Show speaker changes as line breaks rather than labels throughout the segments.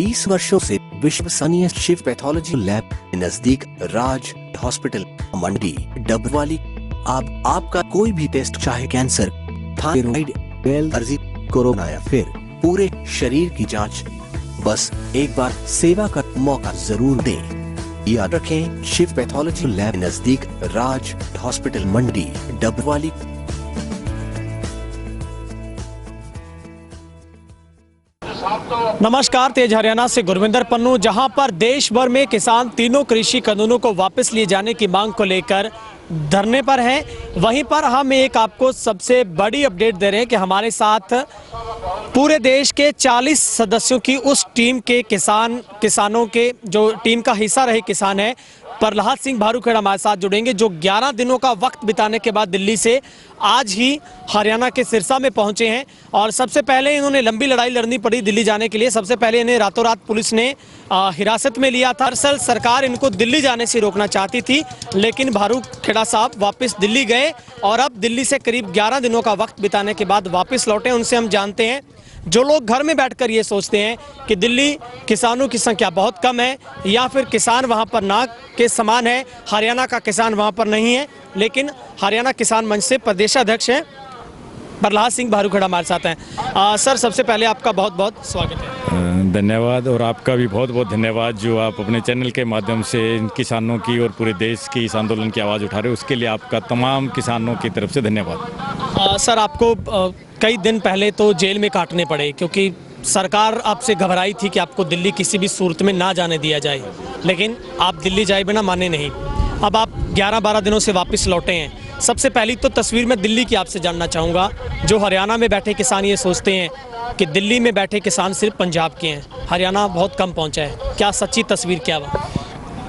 20 वर्षों से विश्वसनीय शिव पैथोलॉजी लैब नजदीक राज हॉस्पिटल मंडी डबवाली। आपका कोई भी टेस्ट, चाहे कैंसर, थायराइड, एलर्जी, कोरोना या फिर पूरे शरीर की जांच, बस एक बार सेवा का मौका जरूर दें। याद रखें, शिव पैथोलॉजी लैब नजदीक राज हॉस्पिटल मंडी डबवाली।
नमस्कार, तेज हरियाणा से गुरविंदर पन्नू। जहां पर देश भर में किसान तीनों कृषि कानूनों को वापस लिए जाने की मांग को लेकर धरने पर हैं, वहीं पर हम एक आपको सबसे बड़ी अपडेट दे रहे हैं कि हमारे साथ पूरे देश के 40 सदस्यों की उस टीम के किसानों के जो टीम का हिस्सा रहे किसान है प्रहलाद सिंह भारूखेड़ा हमारे साथ जुड़ेंगे, जो 11 दिनों का वक्त बिताने के बाद दिल्ली से आज ही हरियाणा के सिरसा में पहुंचे हैं। और सबसे पहले इन्होंने लंबी लड़ाई लड़नी पड़ी दिल्ली जाने के लिए। सबसे पहले इन्हें रातों रात पुलिस ने हिरासत में लिया था। दरअसल सरकार इनको दिल्ली जाने से रोकना चाहती थी, लेकिन भारूखेड़ा साहब वापस दिल्ली गए और अब दिल्ली से करीब 11 दिनों का वक्त बिताने के बाद वापस लौटे। उनसे हम जानते हैं, जो लोग घर में बैठकर ये सोचते हैं कि दिल्ली किसानों की संख्या बहुत कम है या फिर किसान वहां पर ना के समान है, हरियाणा का किसान वहां पर नहीं है, लेकिन हरियाणा किसान मंच से प्रदेशाध्यक्ष हैं प्रहलाद सिंह भारूखेड़ा हमारे साथ हैं। सर, सबसे पहले आपका बहुत बहुत स्वागत है।
धन्यवाद, और आपका भी बहुत बहुत धन्यवाद जो आप अपने चैनल के माध्यम से इन किसानों की और पूरे देश की इस आंदोलन की आवाज़ उठा रहे हो, उसके लिए आपका तमाम किसानों की तरफ से धन्यवाद।
सर, आपको कई दिन पहले तो जेल में काटने पड़े क्योंकि सरकार आपसे घबराई थी कि आपको दिल्ली किसी भी सूरत में ना जाने दिया जाए, लेकिन आप दिल्ली जाए बिना माने नहीं। अब आप 11-12 दिनों से वापस लौटे हैं। सबसे पहली तो तस्वीर मैं दिल्ली की आपसे जानना चाहूँगा। जो हरियाणा में बैठे किसान ये सोचते हैं कि दिल्ली में बैठे किसान सिर्फ पंजाब के हैं, हरियाणा बहुत कम पहुँचा है, क्या सच्ची तस्वीर क्या है?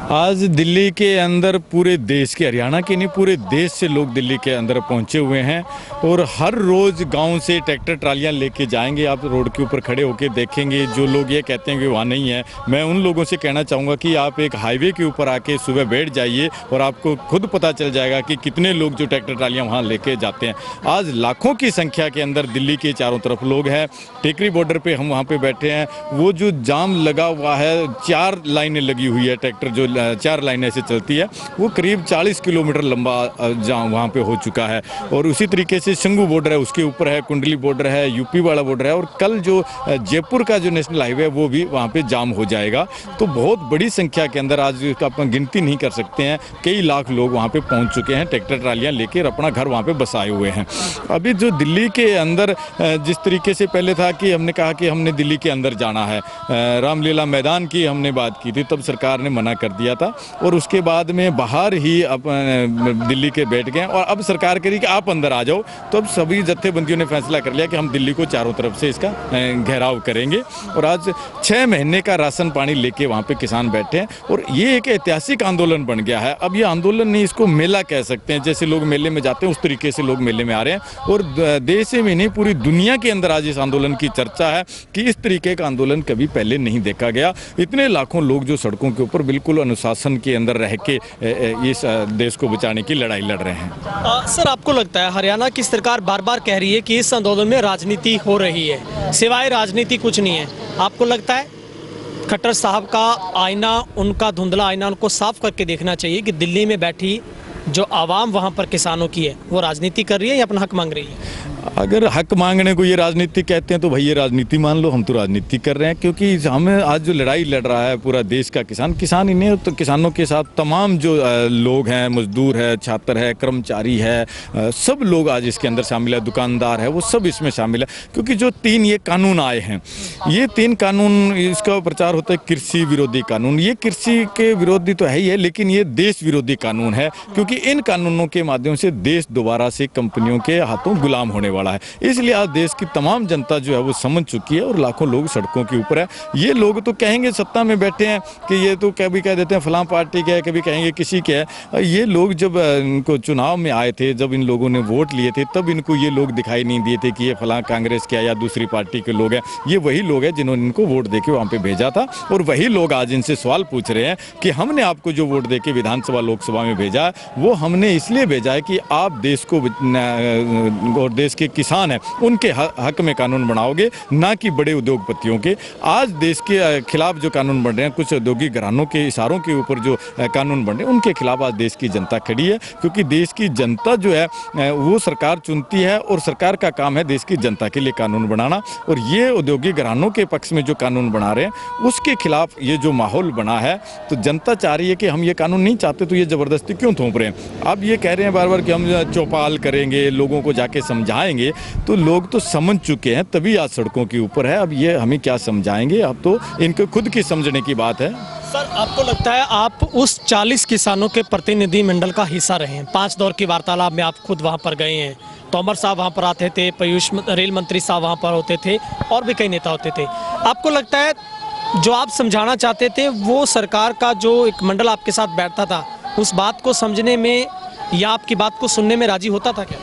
आज दिल्ली के अंदर पूरे देश के, हरियाणा के नहीं पूरे देश से लोग दिल्ली के अंदर पहुंचे हुए हैं और हर रोज़ गांव से ट्रैक्टर ट्रालियां लेके जाएंगे। आप रोड के ऊपर खड़े होकर देखेंगे, जो लोग ये कहते हैं कि वहाँ नहीं है, मैं उन लोगों से कहना चाहूँगा कि आप एक हाईवे के ऊपर आके सुबह बैठ जाइए और आपको खुद पता चल जाएगा कि कितने लोग जो ट्रैक्टर ट्रालियाँ वहाँ लेके जाते हैं। आज लाखों की संख्या के अंदर दिल्ली के चारों तरफ लोग हैं। टेकरी बॉर्डर पर हम वहाँ पर बैठे हैं, वो जो जाम लगा हुआ है, 4 लाइनें लगी हुई है, ट्रैक्टर जो 4 लाइनें ऐसे चलती है, वो करीब 40 किलोमीटर लंबा जाम वहाँ पे हो चुका है। और उसी तरीके से शंगू बॉर्डर है, उसके ऊपर है कुंडली बॉर्डर है, यूपी वाला बॉर्डर है, और कल जो जयपुर का जो नेशनल हाईवे है वो भी वहाँ पे जाम हो जाएगा। तो बहुत बड़ी संख्या के अंदर आज अपन गिनती नहीं कर सकते हैं, कई लाख लोग वहाँ पे पहुँच चुके हैं, ट्रैक्टर ट्रालियाँ लेकर अपना घर वहाँ पे बसाए हुए हैं। अभी जो दिल्ली के अंदर जिस तरीके से पहले था कि हमने कहा कि हमने दिल्ली के अंदर जाना है, रामलीला मैदान की हमने बात की थी, तब सरकार ने मना कर दिया था और उसके बाद में बाहर ही दिल्ली के बैठ गए और अब सरकार कह रही कि आप अंदर आ जाओ। तो अब सभी जत्थेबंदियों ने फैसला कर लिया कि हम दिल्ली को चारों तरफ से इसका घेराव करेंगे और आज 6 महीने का राशन पानी लेके वहाँ पे किसान बैठे हैं और ये एक ऐतिहासिक आंदोलन बन गया है। अब ये आंदोलन नहीं, इसको मेला कह सकते हैं, जैसे लोग मेले में जाते हैं उस तरीके से लोग मेले में आ रहे हैं और देश में नहीं पूरी दुनिया के अंदर आज इस आंदोलन की चर्चा है कि इस तरीके का आंदोलन कभी पहले नहीं देखा गया। इतने लाखों लोग जो सड़कों के ऊपर बिल्कुल अनुशासन के अंदर रह के इस देश को बचाने की लड़ाई लड़ रहे हैं।
सर, आपको लगता है हरियाणा की सरकार बार बार कह रही है कि इस आंदोलन में राजनीति हो रही है, सिवाय राजनीति कुछ नहीं है, आपको लगता है खट्टर साहब का आईना, उनका धुंधला आईना उनको साफ करके देखना चाहिए कि दिल्ली में बैठी जो आवाम वहाँ पर किसानों की है वो राजनीति कर रही है या अपना हक मांग रही है?
अगर हक मांगने को ये राजनीति कहते हैं तो भाई ये राजनीति मान लो, हम तो राजनीति कर रहे हैं क्योंकि हमें आज जो लड़ाई लड़ रहा है पूरा देश का किसान ही नहीं, तो किसानों के साथ तमाम जो लोग हैं, मजदूर है, छात्र है, कर्मचारी है, सब लोग आज इसके अंदर शामिल है, दुकानदार है, वो सब इसमें शामिल है। क्योंकि जो 3 ये कानून आए हैं, ये 3 कानून, इसका प्रचार होता है कृषि विरोधी कानून। ये कृषि के विरोधी तो है ही है, लेकिन ये देश विरोधी कानून है क्योंकि इन कानूनों के माध्यम से देश दोबारा से कंपनियों के हाथों गुलाम होने वाला है। इसलिए आज देश की तमाम जनता जो है वो समझ चुकी है और लाखों लोग सड़कों के ऊपर है। ये लोग तो कहेंगे सत्ता में बैठे हैं कि ये तो कभी कह देते हैं फलां पार्टी के है, कभी कहेंगे किसी के है। ये लोग जब इनको चुनाव में आए थे, जब इन लोगों ने वोट लिए थे, तब इनको ये लोग दिखाई नहीं दिए थे कि ये फलां कांग्रेस के या दूसरी पार्टी के लोग हैं। ये वही लोग हैं जिन्होंने इनको वोट देके वहाँ पे भेजा था और वही लोग आज इनसे सवाल पूछ रहे हैं कि हमने आपको जो वोट देके विधानसभा लोकसभा में भेजा, वो हमने इसलिए भेजा है कि आप देश को और देश के किसान हैं उनके हक में कानून बनाओगे, ना कि बड़े उद्योगपतियों के। आज देश के खिलाफ जो कानून बन रहे हैं, कुछ औद्योगिक घरानों के इशारों के ऊपर जो कानून बन रहे हैं, उनके खिलाफ आज देश की जनता खड़ी है। क्योंकि देश की जनता जो है वो सरकार चुनती है और सरकार का काम है देश की जनता के लिए कानून बनाना। और ये औद्योगिक घरानों के पक्ष में जो कानून बना रहे हैं उसके खिलाफ ये जो माहौल बना है, तो जनता चाह रही है कि हम ये कानून नहीं चाहते तो ये ज़बरदस्ती क्यों थोप रहे हैं। अब ये कह रहे हैं बार बार कि हम चौपाल करेंगे, लोगों को जाके समझाएंगे, तो लोग तो समझ चुके हैं तभी आज सड़कों के ऊपर है। अब ये हमें क्या समझाएंगे, अब तो इनको खुद की समझने की बात है।
सर, आपको लगता है आप उस 40 किसानों के प्रतिनिधि मंडल का हिस्सा रहे हैं? 5 दौर की वार्तालाप में आप खुद वहां पर गए हैं, तोमर साहब वहां पर आते थे, पीयूष रेल मंत्री साहब वहां पर होते थे और भी कई नेता होते थे। आपको लगता है जो आप समझाना चाहते थे वो सरकार का जो एक मंडल आपके साथ बैठता था उस बात को समझने में या आपकी बात को सुनने में राजी होता था क्या?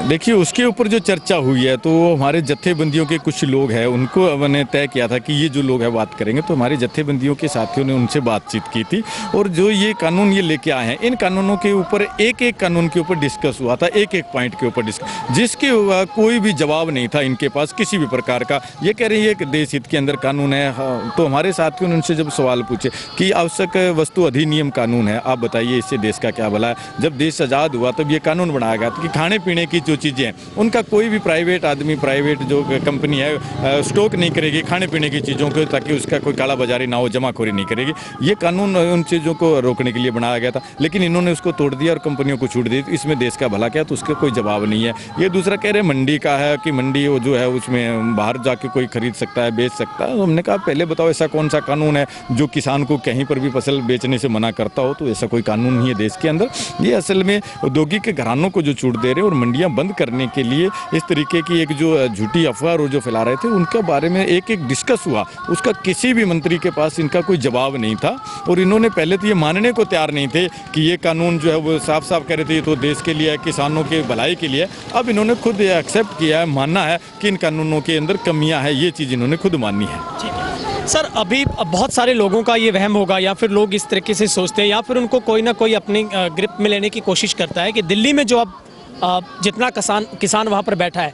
देखिए, उसके ऊपर जो चर्चा हुई है तो हमारे जत्थेबंदियों के कुछ लोग हैं, उनको मैंने तय किया था कि ये जो लोग हैं बात करेंगे, तो हमारे जत्थेबंदियों के साथियों ने उनसे बातचीत की थी। और जो ये कानून ये लेके आए हैं, इन कानूनों के ऊपर एक एक कानून के ऊपर डिस्कस हुआ था, एक एक पॉइंट के ऊपर डिस्कस, जिसके कोई भी जवाब नहीं था इनके पास किसी भी प्रकार का। ये कह रही है कि देश हित के अंदर कानून है। तो हमारे साथियों ने उनसे जब सवाल पूछे कि आवश्यक वस्तु अधिनियम कानून है, आप बताइए इससे देश का क्या भला है। जब देश आज़ाद हुआ तब ये कानून बनाया गया कि खाने पीने की जो चीज़ें हैं उनका कोई भी प्राइवेट आदमी, प्राइवेट जो कंपनी है स्टॉक नहीं करेगी खाने पीने की चीज़ों को, ताकि उसका कोई काला बाजारी ना हो, जमाखोरी नहीं करेगी। ये कानून उन चीज़ों को रोकने के लिए बनाया गया था, लेकिन इन्होंने उसको तोड़ दिया और कंपनियों को छूट दी। इसमें देश का भला क्या, तो उसका कोई जवाब नहीं है। ये दूसरा कह रहे मंडी का है कि मंडी वो जो है उसमें बाहर जाके कोई खरीद सकता है, बेच सकता है। तो हमने कहा पहले बताओ ऐसा कौन सा कानून है जो किसान को कहीं पर भी फसल बेचने से मना करता हो। तो ऐसा कोई कानून नहीं है देश के अंदर। ये असल में औद्योगिक घरानों को जो छूट दे रहे हैं और मंडियां बंद करने के लिए इस तरीके की एक जो झूठी अफवाह और जो फैला रहे थे, उनके बारे में एक एक डिस्कस हुआ। उसका किसी भी मंत्री के पास इनका कोई जवाब नहीं था। और इन्होंने पहले तो ये मानने को तैयार नहीं थे कि ये कानून जो है वो साफ साफ कह रहे थे तो देश के लिए है, किसानों के भलाई के लिए। अब इन्होंने खुद एक्सेप्ट किया है, मानना है कि इन कानूनों के अंदर कमियां हैं। ये चीज़ इन्होंने खुद माननी है।
सर, अभी बहुत सारे लोगों का ये वहम होगा या फिर लोग इस तरीके से सोचते हैं या फिर उनको कोई ना कोई अपनी ग्रिप में लेने की कोशिश करता है कि दिल्ली में जो अब जितना किसान वहाँ पर बैठा है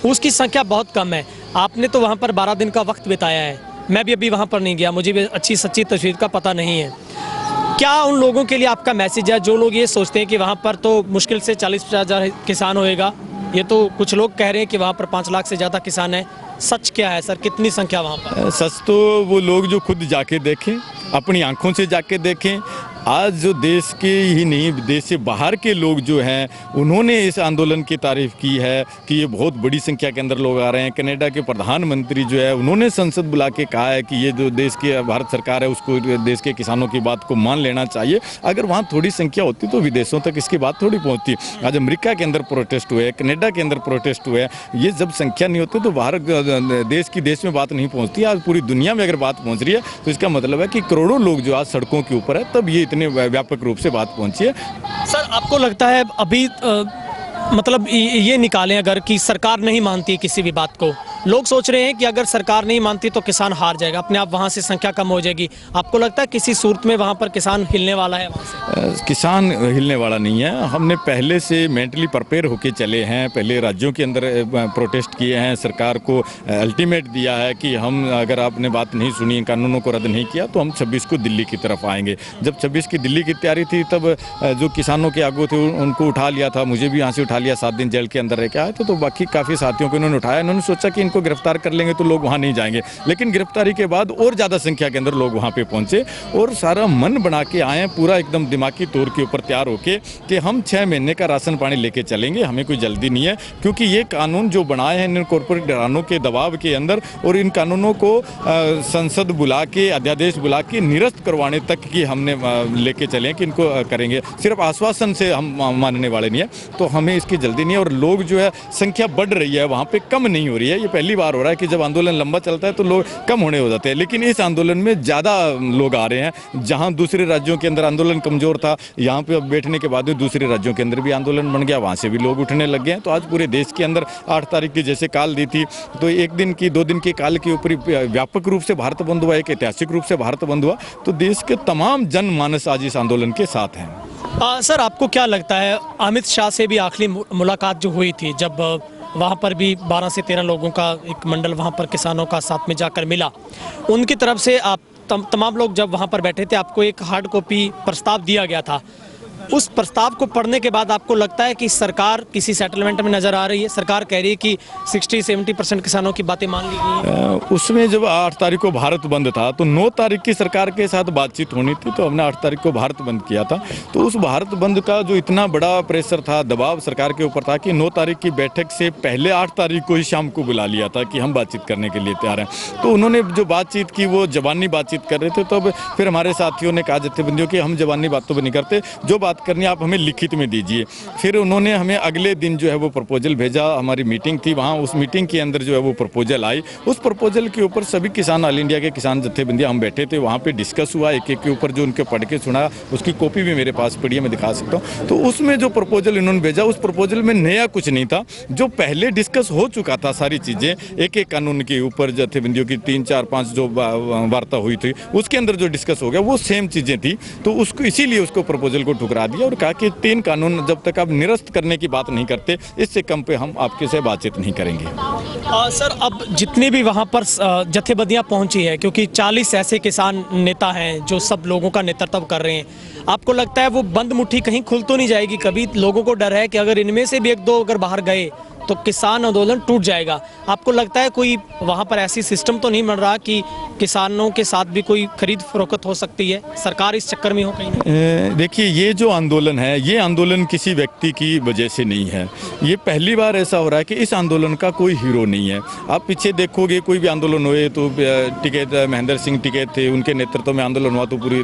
उसकी संख्या बहुत कम है। आपने तो वहाँ पर 12 दिन का वक्त बिताया है, मैं भी अभी वहाँ पर नहीं गया, मुझे भी अच्छी सच्ची तस्वीर का पता नहीं है। क्या उन लोगों के लिए आपका मैसेज है जो लोग ये सोचते हैं कि वहाँ पर तो मुश्किल से 40-50 हज़ार किसान होएगा? ये तो कुछ लोग कह रहे हैं कि वहाँ पर 5 लाख से ज़्यादा किसान हैं। सच क्या है सर, कितनी संख्या वहाँ पर?
सच तो वो लोग जो खुद जाके देखें, अपनी आंखों से जाके देखें। आज जो देश के ही नहीं, देश से बाहर के लोग जो हैं उन्होंने इस आंदोलन की तारीफ की है कि ये बहुत बड़ी संख्या के अंदर लोग आ रहे हैं। कनाडा के प्रधानमंत्री जो है उन्होंने संसद बुला के कहा है कि ये जो देश की भारत सरकार है उसको देश के किसानों की बात को मान लेना चाहिए। अगर वहाँ थोड़ी संख्या होती तो विदेशों तक इसकी बात थोड़ी पहुँचती। आज अमेरिका के अंदर प्रोटेस्ट हुए, कनाडा के अंदर प्रोटेस्ट हुए। ये जब संख्या नहीं होती तो बाहर देश में बात नहीं पहुँचती। आज पूरी दुनिया में अगर बात पहुँच रही है तो इसका मतलब है कि करोड़ों लोग जो आज सड़कों के ऊपर है, तब ये इतने व्यापक रूप से बात पहुंची है।
सर, आपको लगता है अभी मतलब ये निकालें अगर कि सरकार नहीं मानती किसी भी बात को, लोग सोच रहे हैं कि अगर सरकार नहीं मानती तो किसान हार जाएगा, अपने आप वहाँ से संख्या कम हो जाएगी। आपको लगता है किसी सूरत में वहाँ पर किसान हिलने वाला है? वहाँ से
किसान हिलने वाला नहीं है। हमने पहले से मेंटली प्रिपेयर होके चले हैं। पहले राज्यों के अंदर प्रोटेस्ट किए हैं, सरकार को अल्टीमेट दिया है कि हम अगर आपने बात नहीं सुनी, कानूनों को रद्द नहीं किया तो हम 26 को दिल्ली की तरफ आएंगे। जब 26 की दिल्ली की तैयारी थी तब जो किसानों के आगू थे उनको उठा लिया था, मुझे भी यहाँ से उठा लिया। 7 दिन जेल के अंदर रह के आए थे। तो बाकी काफ़ी साथियों को इन्होंने उठाया। इन्होंने सोचा कि इनको गिरफ्तार कर लेंगे तो लोग वहाँ नहीं जाएंगे, लेकिन गिरफ्तारी के बाद और ज़्यादा संख्या के अंदर लोग वहाँ पे पहुँचे और सारा मन बना के आए, पूरा एकदम दिमागी तौर के ऊपर तैयार होके कि हम 6 महीने का राशन पानी लेके चलेंगे, हमें कोई जल्दी नहीं है। क्योंकि ये कानून जो बनाए हैं इन कॉर्पोरेट घरानों के दबाव के अंदर, और इन कानूनों को संसद बुला के, अध्यादेश बुला के निरस्त करवाने तक की हमने लेके चले कि इनको करेंगे। सिर्फ आश्वासन से हम मानने वाले नहीं है। तो हमें इसकी जल्दी नहीं है। और लोग जो है संख्या बढ़ रही है, वहाँ पे कम नहीं हो रही है। ये पहली बार हो रहा है कि जब आंदोलन लंबा चलता है तो लोग कम होने हो जाते हैं, लेकिन इस आंदोलन में ज़्यादा लोग आ रहे हैं। जहाँ दूसरे राज्यों के अंदर आंदोलन कमज़ोर था, यहाँ पे अब बैठने के बाद में दूसरे राज्यों के अंदर भी आंदोलन बन गया, वहाँ से भी लोग उठने लग गए हैं। तो आज पूरे देश के अंदर 8 तारीख की जैसे काल दी थी, तो 1 दिन की 2 दिन के काल के ऊपर व्यापक रूप से भारत बंद हुआ, एक ऐतिहासिक रूप से भारत बंद हुआ। तो देश के तमाम जनमानस आज इस आंदोलन के साथ हैं।
सर, आपको क्या लगता है, अमित शाह से भी आखिरी मुलाकात जो हुई थी, जब वहाँ पर भी 12 से 13 लोगों का एक मंडल वहाँ पर किसानों का साथ में जाकर मिला, उनकी तरफ से आप तमाम लोग जब वहाँ पर बैठे थे, आपको एक हार्ड कॉपी प्रस्ताव दिया गया था। उस प्रस्ताव को पढ़ने के बाद आपको लगता है कि सरकार किसी सेटलमेंट में नजर आ रही है? सरकार कह रही है कि 60-70% किसानों की बातें मान ली गई।
उसमें जब 8 तारीख को भारत बंद था तो 9 तारीख की सरकार के साथ बातचीत होनी थी, तो हमने 8 तारीख को भारत बंद किया था। तो उस भारत बंद का जो इतना बड़ा प्रेशर था, दबाव सरकार के ऊपर था कि 9 तारीख की बैठक से पहले 8 तारीख को ही शाम को बुला लिया था कि हम बातचीत करने के लिए तैयार हैं। तो उन्होंने जो बातचीत की वो जबानी बातचीत कर रहे थे। तो अब फिर हमारे साथियों ने कहा, जत्थेबंदियों की, हम जबानी बातों पर नहीं करते, जो बात करनी आप हमें लिखित में दीजिए। फिर उन्होंने हमें अगले दिन जो है वो प्रपोजल भेजा। हमारी मीटिंग थी वहाँ, उस मीटिंग के अंदर जो है वो प्रपोजल आई। उस प्रपोजल के ऊपर सभी किसान, ऑल इंडिया के किसान जत्थेबंदियाँ हम बैठे थे, वहाँ पे डिस्कस हुआ, एक एक के ऊपर जो उनके पढ़ के सुना, उसकी कॉपी भी मेरे पास पड़ी है, मैं दिखा सकता हूँ। तो उसमें जो प्रपोजल इन्होंने भेजा, उस प्रपोजल में नया कुछ नहीं था, जो पहले डिस्कस हो चुका था सारी चीज़ें, एक एक कानून के ऊपर जत्थेबंदियों की 3, 4, 5 जो वार्ता हुई थी उसके अंदर जो डिस्कस हो गया वो सेम चीज़ें थी। तो उसको इसीलिए उसको प्रपोजल को ठुकरा दिया और कहा कि 3 कानून जब तक आप निरस्त करने की बात नहीं करते, इससे कम पे हम आपके से बातचीत नहीं करेंगे।
सर, अब जितनी भी वहाँ पर जत्थेबंदियाँ पहुँची है, क्योंकि 40 ऐसे किसान नेता हैं जो सब लोगों का नेतृत्व कर रहे हैं, आपको लगता है वो बंद मुट्ठी कहीं खुल तो नहीं जाएगी? कभी लोगों को डर है कि अगर इनमें से भी 1-2 अगर बाहर गए तो किसान आंदोलन टूट जाएगा। आपको लगता है कोई वहाँ पर ऐसी सिस्टम तो नहीं बन रहा कि किसानों के साथ भी कोई खरीद फरोख्त हो सकती है? सरकार इस चक्कर में हो कहीं?
देखिए, ये जो आंदोलन है, ये आंदोलन किसी व्यक्ति की वजह से नहीं है। ये पहली बार ऐसा हो रहा है कि इस आंदोलन का कोई हीरो नहीं है। आप पीछे देखोगे, कोई भी आंदोलन हुए तो टिकैत, महेंद्र सिंह टिकैत थे, उनके नेतृत्व में आंदोलन हुआ, तो पूरी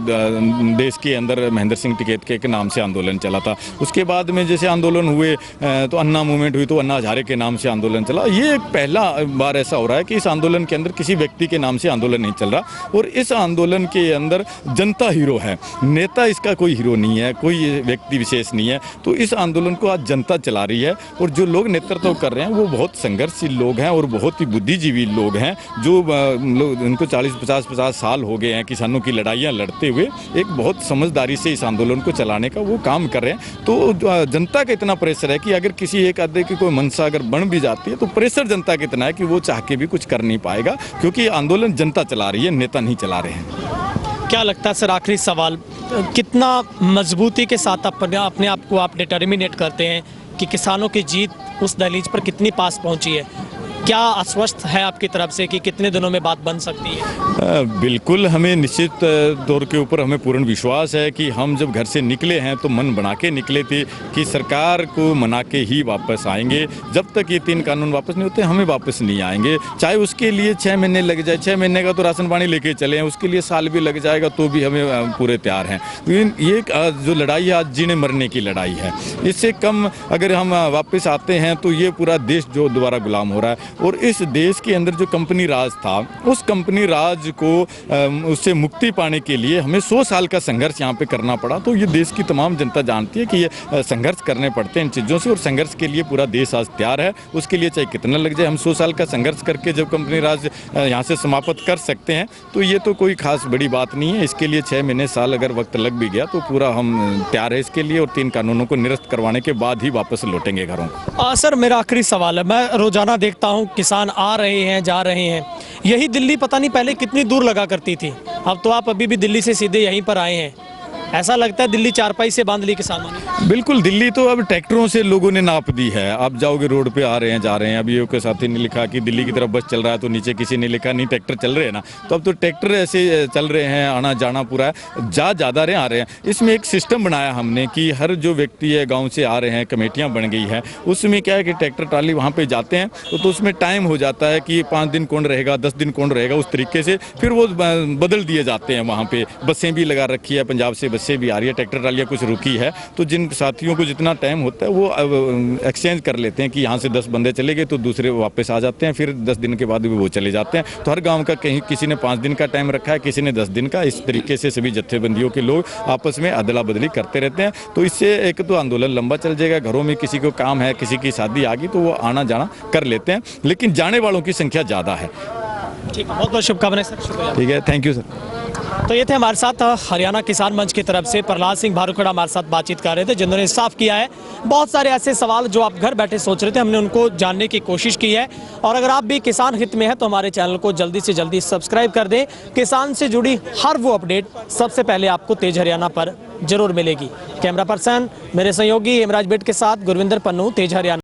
देश के अंदर महेंद्र सिंह टिकैत के नाम से आंदोलन चला था। उसके बाद में जैसे आंदोलन हुए तो अन्ना मूवमेंट हुई, तो अन्ना हजारे के नाम से आंदोलन चला। ये पहला बार ऐसा हो रहा है कि इस आंदोलन के अंदर किसी व्यक्ति के नाम से आंदोलन नहीं चल रहा, और इस आंदोलन के अंदर जनता हीरो है, नेता इसका कोई हीरो नहीं है, कोई व्यक्ति विशेष नहीं है। तो इस आंदोलन को आज जनता चला रही है, और जो लोग नेतृत्व कर रहे हैं वो बहुत संघर्षशील लोग हैं और बहुत ही बुद्धिजीवी लोग हैं, जो उनको 40-50 साल हो गए हैं किसानों की लड़ाइयाँ लड़ते हुए। एक बहुत समझदारी से इस आंदोलन को चलाने का वो काम कर रहे हैं। तो जनता का इतना प्रेशर है कि अगर किसी एक आधे की कोई मनसा अगर बन भी जाती है तो प्रेशर जनता का इतना है कि वो चाह के भी कुछ कर नहीं पाएगा, क्योंकि आंदोलन जनता चला रही है, नेता नहीं चला रहे हैं।
क्या लगता है सर, आखिरी सवाल, कितना मजबूती के साथ अपने आप को आप डिटर्मिनेट करते हैं कि किसानों की जीत उस दहलीज पर कितनी पास पहुंची है? क्या आश्वस्त है आपकी तरफ से कि कितने दिनों में बात बन सकती है?
बिल्कुल, हमें निश्चित तौर के ऊपर हमें पूर्ण विश्वास है कि हम जब घर से निकले हैं तो मन बना के निकले थे कि सरकार को मना के ही वापस आएंगे। जब तक ये 3 कानून वापस नहीं होते हमें वापस नहीं आएंगे, चाहे उसके लिए 6 महीने लग जाए। 6 महीने का तो राशन पानी लेके चले हैं, उसके लिए साल भी लग जाएगा, तो भी हमें पूरे तैयार हैं। ये जो लड़ाई है आज जीने मरने की लड़ाई है। इससे कम अगर हम वापस आते हैं तो ये पूरा देश जो दोबारा गुलाम हो रहा है, और इस देश के अंदर जो कंपनी राज था, उस कंपनी राज को उससे मुक्ति पाने के लिए हमें 100 साल का संघर्ष यहाँ पे करना पड़ा। तो ये देश की तमाम जनता जानती है कि ये संघर्ष करने पड़ते हैं इन चीज़ों से, और संघर्ष के लिए पूरा देश आज तैयार है। उसके लिए चाहे कितना लग जाए, हम 100 साल का संघर्ष करके जब कंपनी राज यहाँ से समाप्त कर सकते हैं तो ये तो कोई खास बड़ी बात नहीं है। इसके लिए 6 महीने साल अगर वक्त लग भी गया तो पूरा हम तैयार है इसके लिए, और 3 कानूनों को निरस्त करवाने के बाद ही वापस लौटेंगे घरों।
सर, मेरा आखिरी सवाल है, मैं रोजाना देखता हूँ किसान आ रहे हैं, जा रहे हैं। यही दिल्ली पता नहीं पहले कितनी दूर लगा करती थी, अब तो आप अभी भी दिल्ली से सीधे यहीं पर आए हैं। ऐसा लगता है दिल्ली चारपाई से बांध ली किसानों ने।
बिल्कुल, दिल्ली तो अब ट्रैक्टरों से लोगों ने नाप दी है। आप जाओगे रोड पे, आ रहे हैं, जा रहे हैं। अभी के साथी ने लिखा कि दिल्ली की तरफ बस चल रहा है, तो नीचे किसी ने लिखा नहीं ट्रैक्टर चल रहे हैं ना। तो अब तो ट्रैक्टर ऐसे चल रहे हैं, आना जाना पूरा है, ज़्यादा रहे आ रहे हैं। इसमें एक सिस्टम बनाया हमने कि हर जो व्यक्ति है गाँव से आ रहे हैं, कमेटियाँ बन गई हैं, उसमें क्या है कि ट्रैक्टर ट्राली वहाँ पर जाते हैं तो उसमें टाइम हो जाता है कि 5 दिन कौन रहेगा, 10 दिन कौन रहेगा, उस तरीके से फिर वो बदल दिए जाते हैं। वहाँ पर बसें भी लगा रखी है, पंजाब से बसें बसें भी आ रही है, ट्रैक्टर ट्रालियाँ कुछ रुकी है, तो जिन साथियों को जितना टाइम होता है वो एक्सचेंज कर लेते हैं कि यहाँ से 10 बंदे चले गए तो दूसरे वापस आ जाते हैं, फिर 10 दिन के बाद भी वो चले जाते हैं। तो हर गाँव का कहीं किसी ने 5 दिन का टाइम रखा है, किसी ने 10 दिन का। इस तरीके से सभी जत्थेबंदियों के लोग आपस में अदला बदली करते रहते हैं। तो इससे एक तो आंदोलन लंबा चल जाएगा, घरों में किसी को काम है, किसी की शादी आ गई तो वो आना जाना कर लेते हैं, लेकिन जाने वालों की संख्या ज़्यादा है।
ठीक है, बहुत बहुत शुभकामनाएं सर, शुक्रिया।
ठीक है, थैंक यू सर।
तो ये थे हमारे साथ हरियाणा किसान मंच की तरफ से प्रहलाद सिंह भारुखड़ा हमारे साथ बातचीत कर रहे थे, जिन्होंने साफ किया है बहुत सारे ऐसे सवाल जो आप घर बैठे सोच रहे थे, हमने उनको जानने की कोशिश की है। और अगर आप भी किसान हित में हैं तो हमारे चैनल को जल्दी से जल्दी सब्सक्राइब कर दें। किसान से जुड़ी हर वो अपडेट सबसे पहले आपको तेज हरियाणा पर जरूर मिलेगी। कैमरा पर्सन मेरे सहयोगी हेमराज बेट के साथ गुरविंदर पन्नू, तेज हरियाणा।